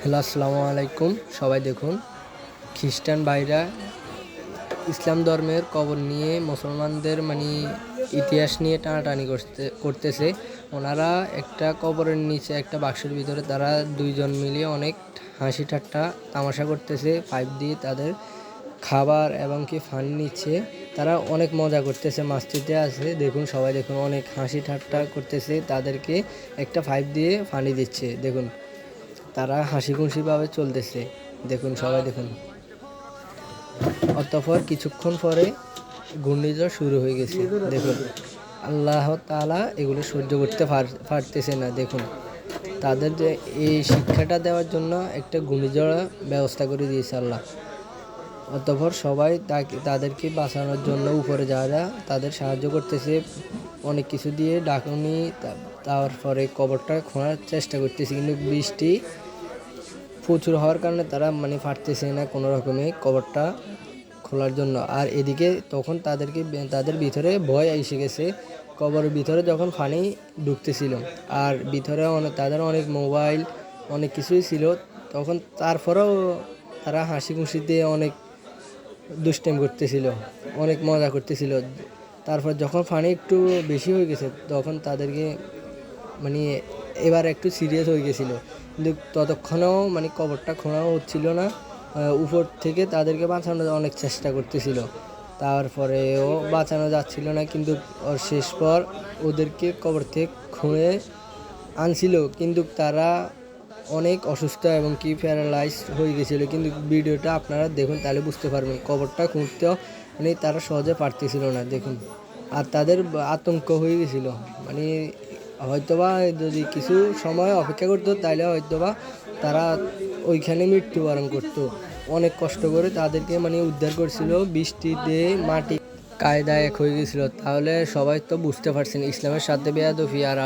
Hello, আসসালামু আলাইকুম। সবাই দেখুন, খ্রিস্টান ভাইরা ইসলাম ধর্মের কবর নিয়ে মুসলমানদের ইতিহাস নিয়ে টানাটানি করতেছে। ওনারা একটা কবরের নিচে একটা বাক্সের ভিতরে তারা দুইজন মিলিয়ে অনেক হাসি ঠাট্টা তামাশা করতেছে। পাইপ দিয়ে তাদের খাবার এবং কি ফানি নিচ্ছে। তারা অনেক মজা করতেছে, মাস্তিতে আছে। দেখুন, সবাই দেখুন, অনেক হাসি ঠাট্টা করতেছে। তাদেরকে একটা পাইপ দিয়ে ফানি দিচ্ছে। দেখুন, তারা হাসি খুশিভাবে চলতেছে। দেখুন, সবাই দেখুন। অতঃপর কিছুক্ষণ পরে ঘূর্ণিঝড় শুরু হয়ে গেছে। দেখুন, আল্লাহ তাআলা এগুলো সহ্য করতে পারতেছে না। দেখুন, তাদের যে এই শিক্ষাটা দেওয়ার জন্য একটা ঘূর্ণিঝড় ব্যবস্থা করে দিয়েছে আল্লাহ। অতঃপর সবাই তাদেরকে বাঁচানোর জন্য উপরে যারা তাদের সাহায্য করতেছে, অনেক কিছু দিয়ে ডাকুনি, তারপরে কবরটা খোঁড়ার চেষ্টা করতেছে। কিন্তু বৃষ্টি প্রচুর হওয়ার কারণে তারা পারতেছে না কোনো রকমে কবরটা খোলার জন্য। আর এদিকে তখন তাদের ভিতরে ভয় এসে গেছে। কবরের ভিতরে যখন পানি ঢুকতেছিল আর ভিতরে তাদের অনেক মোবাইল অনেক কিছুই ছিল, তখন তারপরেও তারা হাসি খুশিতে অনেক দুষ্টামি করতেছিল, অনেক মজা করতেছিল। তারপর যখন পানি একটু বেশি হয়ে গেছে তখন তাদেরকে এবার একটু সিরিয়াস হয়ে গেছিলো। কিন্তু ততক্ষণেও কবরটা খোঁড়াও হচ্ছিল না। উপর থেকে তাদেরকে বাঁচানোর অনেক চেষ্টা করতেছিল, তারপরেও বাঁচানো যাচ্ছিল না। কিন্তু শেষ পর ওদেরকে কবর থেকে খুঁড়ে আনছিল, কিন্তু তারা অনেক অসুস্থ এবং কি প্যারালাইজ হয়ে গেছিলো। কিন্তু ভিডিওটা আপনারা দেখুন, তাহলে বুঝতে পারবেন কবরটা খুঁড়তেও তারা সহজে পারতেছিল না। দেখুন, আর তাদের আতঙ্ক হয়ে গেছিলো। হয়তোবা যদি কিছু সময় অপেক্ষা করতো তাহলে হয়তোবা তারা ওইখানে মৃত্যুবরণ করতো। অনেক কষ্ট করে তাদেরকে উদ্ধার করছিল। বৃষ্টিতে মাটি কায়দা এক হয়ে গেছিলো। তাহলে সবাই তো বুঝতে পারছেন ইসলামের সাথে বেয়াদবি আর